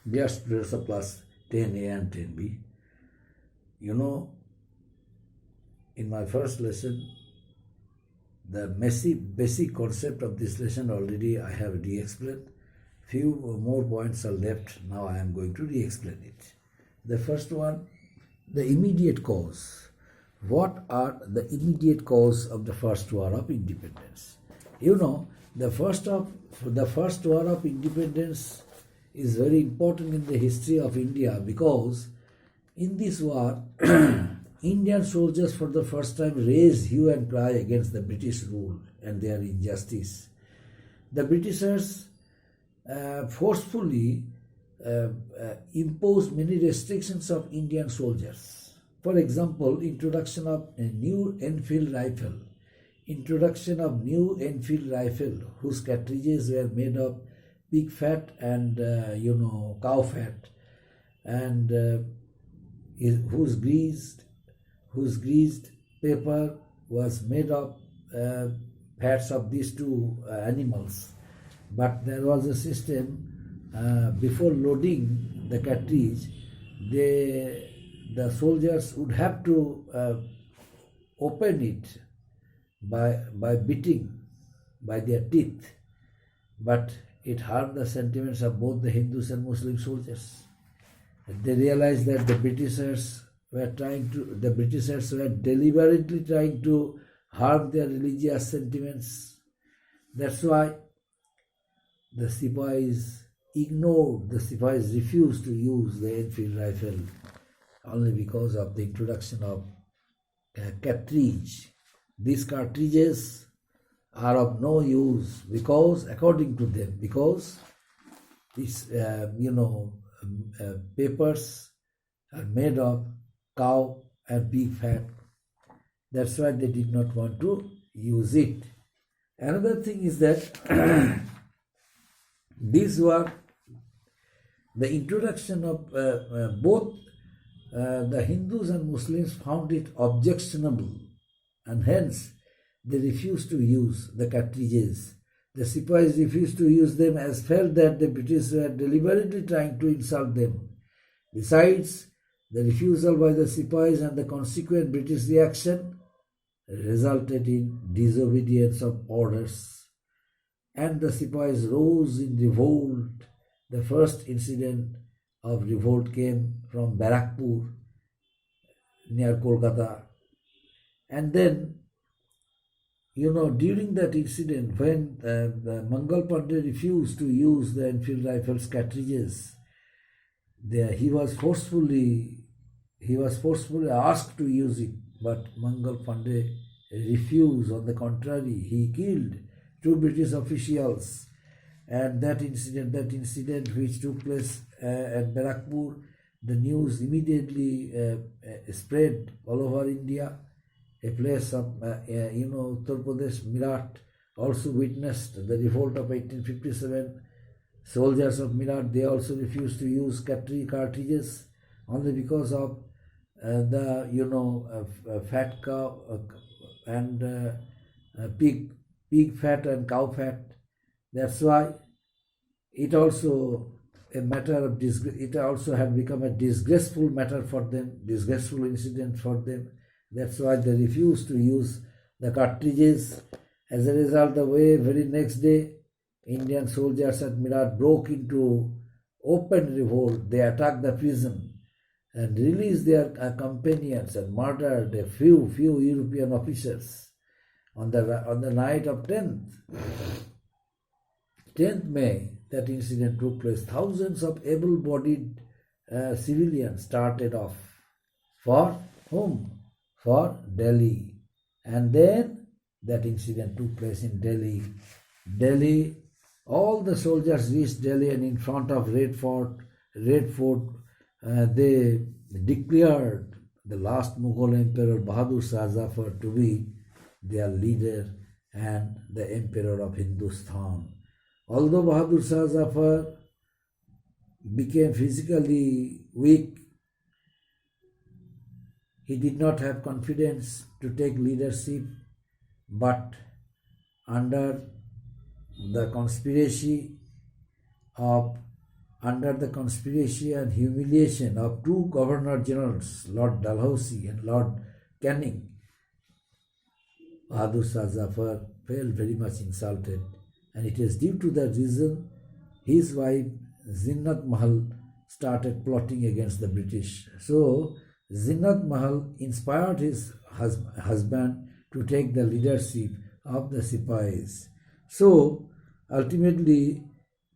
Dear students of class 10A and 10B, you know, in my first lesson, the basic concept of this lesson already I have re-explained. Few more points are left. Now I am going to re-explain it. The first one, the immediate cause. What are the immediate cause of the first war of independence? You know, the first war of independence is very important in the history of India because in this war, Indian soldiers for the first time raised hue and cry against the British rule and their injustice. The Britishers forcefully imposed many restrictions of Indian soldiers. For example, introduction of a new Enfield rifle. Whose cartridges were made of pig fat and cow fat, and whose greased paper was made of fats of these two animals. But there was a system before loading the cartridge, the soldiers would have to open it by beating by their teeth, but it harmed the sentiments of both the Hindus and Muslim soldiers. They realized that the Britishers were deliberately trying to harm their religious sentiments. That's why the Sipahis refused to use the Enfield rifle only because of the introduction of cartridge. These cartridges are of no use because, according to them, because these papers are made of cow and pig fat. That's why they did not want to use it. Another thing is that these were the introduction of both the Hindus and Muslims found it objectionable, and hence they refused to use the cartridges. The Sipahis refused to use them as felt that the British were deliberately trying to insult them. Besides, the refusal by the Sipahis and the consequent British reaction resulted in disobedience of orders, and the Sipahis rose in revolt. The first incident of revolt came from Barakpur near Kolkata, and then during that incident, when Mangal Pandey refused to use the Enfield rifles cartridges, he was forcefully asked to use it, but Mangal Pandey refused. On the contrary, he killed two British officials, and that incident which took place at Barakpur, the news immediately spread all over India. A place of, Uttar Pradesh, Meerut, also witnessed the revolt of 1857. Soldiers of Meerut, they also refused to use cartridges only because of fat cow and pig fat and cow fat. That's why it also had become a disgraceful matter for them, disgraceful incident for them. That's why they refused to use the cartridges. As a result, the very next day, Indian soldiers at Meerut broke into open revolt. They attacked the prison and released their companions and murdered a few European officers. On the night of 10th May, that incident took place. Thousands of able-bodied civilians started off. For whom? For Delhi. And then that incident took place in Delhi. All the soldiers reached Delhi, and in front of Red Fort, they declared the last Mughal emperor Bahadur Shah Zafar to be their leader and the emperor of Hindustan. Although Bahadur Shah Zafar became physically weak, he did not have confidence to take leadership, but under the conspiracy of under the conspiracy and humiliation of two Governor Generals, Lord Dalhousie and Lord Canning, Bahadur Shah Zafar felt very much insulted, and it is due to that reason his wife Zinnat Mahal started plotting against the British. So Zinnat Mahal inspired his husband to take the leadership of the Sipahis. So ultimately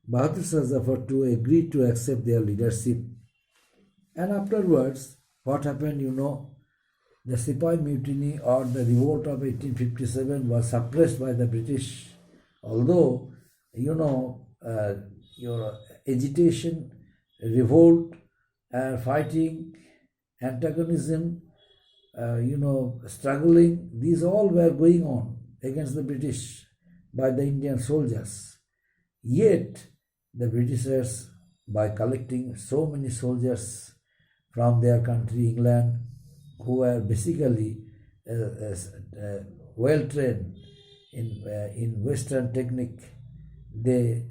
Bahadur Shah Zafar too agreed to accept their leadership. And afterwards, what happened, the Sipahi mutiny or the revolt of 1857 was suppressed by the British. Although, your agitation, revolt, fighting, antagonism, struggling, these all were going on against the British by the Indian soldiers. Yet, the Britishers, by collecting so many soldiers from their country, England, who were basically well trained in Western technique, they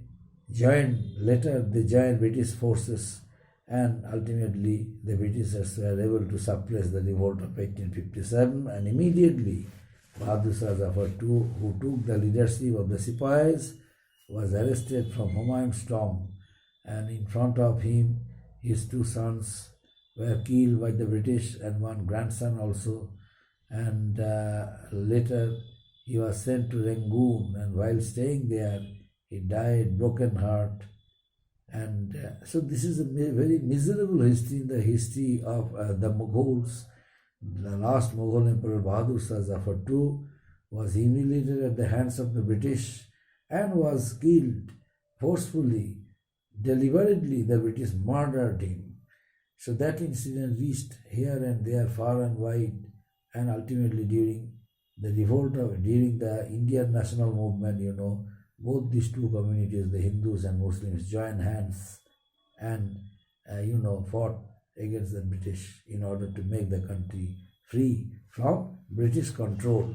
joined British forces, and ultimately the Britishers were able to suppress the revolt of 1857, and immediately Bahadur Shah Zafar too, who took the leadership of the Sipahis, was arrested from Humayun's tomb, and in front of him his two sons were killed by the British and one grandson also, and later he was sent to Rangoon, and while staying there he died broken heart. And so this is a very miserable history in the history of the Mughals. The last Mughal Emperor Bahadur Shah Zafar II was humiliated at the hands of the British and was killed forcefully, deliberately. The British murdered him. So that incident reached here and there, far and wide, and ultimately during the revolt during the Indian national movement, both these two communities, the Hindus and Muslims, joined hands and, fought against the British in order to make the country free from British control.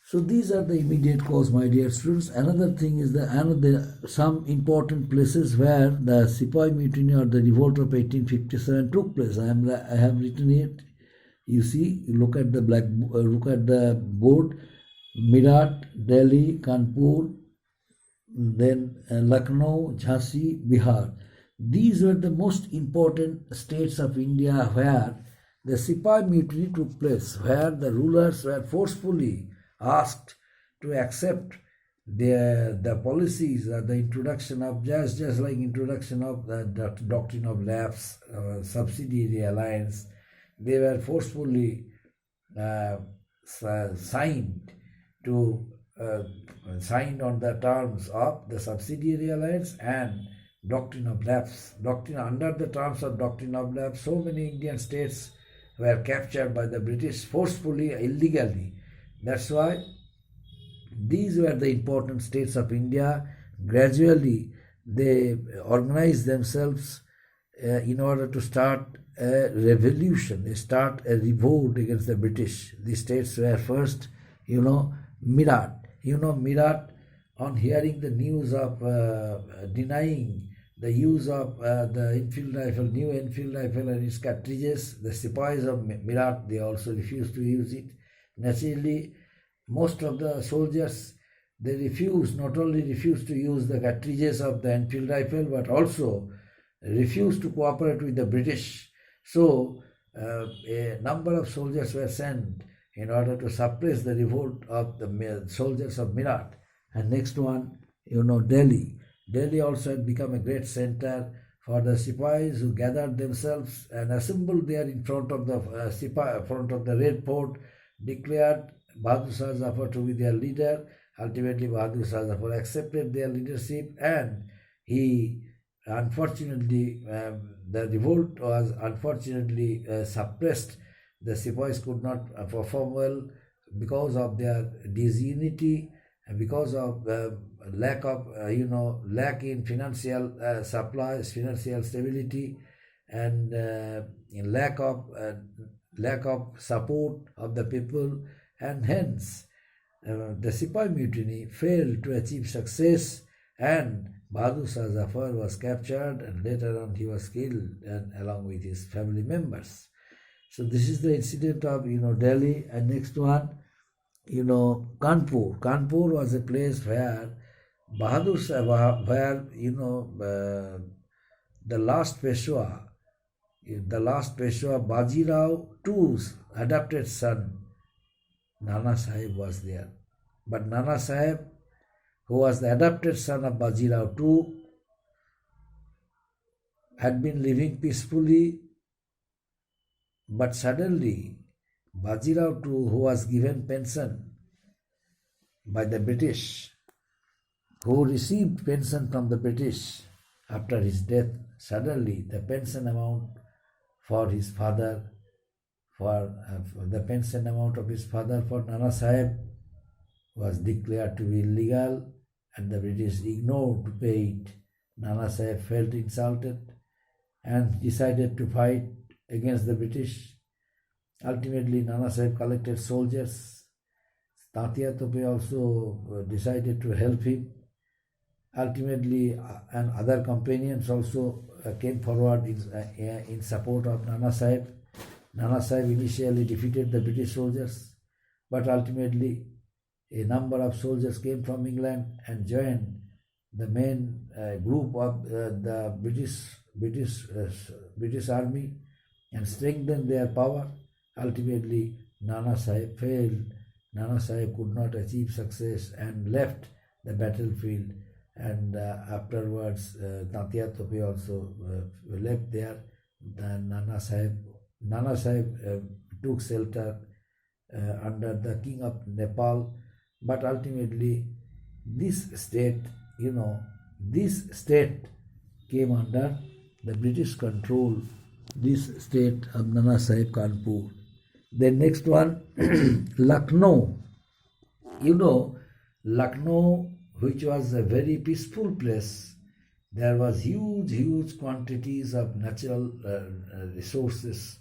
So these are the immediate cause, my dear students. Another thing is some important places where the Sipahi mutiny or the revolt of 1857 took place. I have written it. You see, look at the board. Meerut, Delhi, Kanpur, then Lucknow, Jhansi, Bihar. These were the most important states of India where the Sipahi mutiny took place, where the rulers were forcefully asked to accept the policies or the introduction of just like introduction of the doctrine of lapse, subsidiary alliance. They were forcefully signed on the terms of the subsidiary alliance and doctrine of lapse. Under the terms of doctrine of lapse, so many Indian states were captured by the British forcefully, illegally. That's why these were the important states of India. Gradually, they organized themselves in order to start a revolution, start a revolt against the British. These states were first, Meerut. Meerut, on hearing the news of denying the use of the Enfield rifle, new Enfield rifle and its cartridges, the Sipahis of Meerut, they also refused to use it. Naturally, most of the soldiers, they not only refused to use the cartridges of the Enfield rifle, but also refused to cooperate with the British. So, a number of soldiers were sent in order to suppress the revolt of the soldiers of Meerut. And next one, Delhi. Delhi also had become a great center for the Sipahis, who gathered themselves and assembled there in front of the Red Fort, declared Bahadur Shah Zafar to be their leader. Ultimately, Bahadur Shah Zafar accepted their leadership, and he unfortunately, the revolt was unfortunately suppressed. The Sipahis could not perform well because of their disunity and because of lack in financial supplies, financial stability, and lack of support of the people, and hence the Sipahi mutiny failed to achieve success, and Bahadur Shah Zafar was captured and later on he was killed and along with his family members. So this is the incident of Delhi. And next one, Kanpur. Kanpur was a place where Bahadur Shah, where the last Peshwa Bajirao II's adopted son Nana Sahib was there. But Nana Sahib, who was the adopted son of Bajirao II, had been living peacefully, but suddenly Bajirao II, who was given pension by the British, who received pension from the British after his death, suddenly the pension amount for his father, for the pension amount of his father for Nana Sahib was declared to be illegal, and the British ignored to pay it. Nana Sahib felt insulted and decided to fight against the British. Ultimately, Nana Sahib collected soldiers. Tatia Tope also decided to help him. Ultimately, and other companions also came forward in support of Nana Sahib. Nana Sahib initially defeated the British soldiers, but ultimately a number of soldiers came from England and joined the main group of the British army and strengthened their power. Ultimately, Nana Sahib failed. Nana Sahib could not achieve success and left the battlefield. And afterwards, Tatia Tope also left there. Nana Sahib took shelter under the King of Nepal. But ultimately, this state came under the British control, this state of Nana Sahib Kanpur. Then next one, Lucknow. Lucknow, which was a very peaceful place, there was huge quantities of natural resources.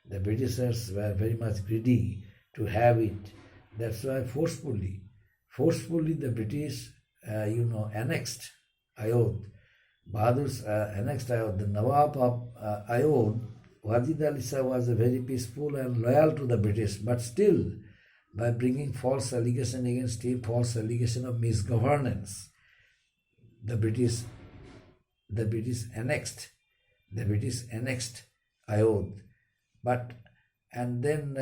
The Britishers were very much greedy to have it. That's why forcefully the British, annexed Ayodh. Bahadur's annexed Ayodh. The Nawab of Ayodh, Wajid Ali Shah, was very peaceful and loyal to the British, but still, by bringing false allegation against him, false allegation of misgovernance, the British annexed Ayodh. And then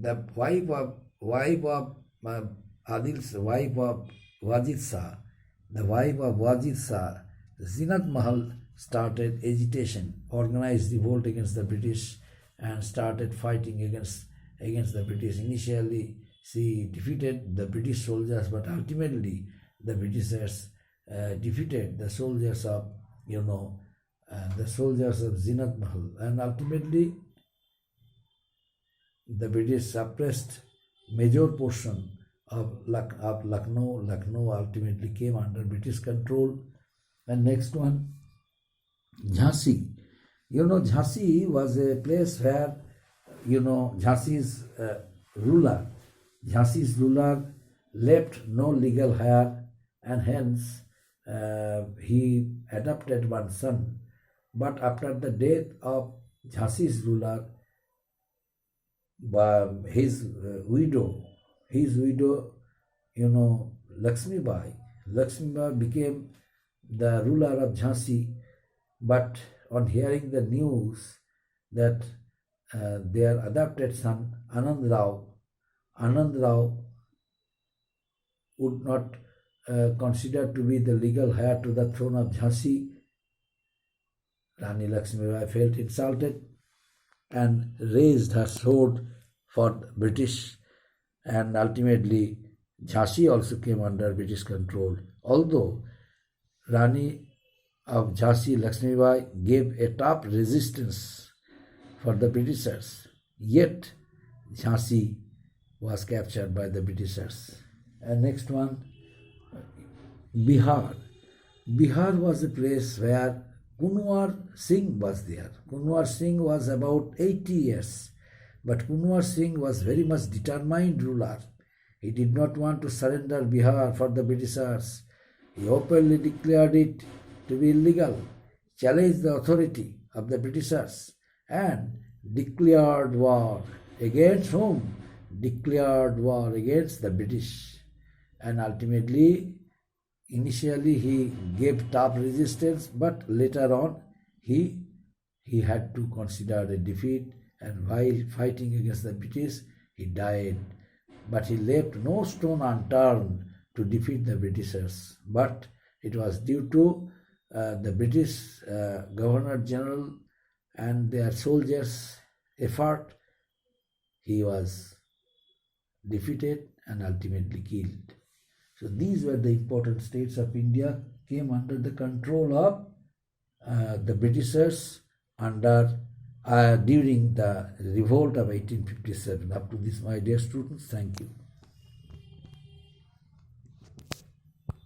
the wife of Wajid Shah, Zinat Mahal, started agitation, organized revolt against the British, and started fighting against the British. Initially, she defeated the British soldiers, but ultimately the Britishers defeated the soldiers of Zinat Mahal, and ultimately the British suppressed major portion of Lucknow. Lucknow ultimately came under British control. And next one, Jhansi. Jhansi was a place where Jhansi's ruler left no legal heir, and hence he adopted one son. But after the death of Jhansi's ruler, his widow, Lakshmibai became the ruler of Jhansi. But on hearing the news that their adopted son Anand Rao would not consider to be the legal heir to the throne of Jhansi, Rani Lakshmibai felt insulted and raised her sword for the British, and ultimately Jhansi also came under British control. Although Rani of Jhansi, Lakshmibai, gave a tough resistance for the Britishers, yet Jhansi was captured by the Britishers. And next one, Bihar. Bihar was a place where Kunwar Singh was there. Kunwar Singh was about 80 years, but Kunwar Singh was very much determined ruler. He did not want to surrender Bihar for the Britishers. He openly declared it to be illegal, challenged the authority of the Britishers, and declared war against whom? Declared war against the British. And ultimately, initially he gave tough resistance, but later on he had to consider a defeat, and while fighting against the British, he died. But he left no stone unturned to defeat the Britishers. But it was due to the British Governor General and their soldiers' effort, he was defeated and ultimately killed. So these were the important states of India came under the control of the Britishers during the revolt of 1857. Up to this, my dear students, thank you.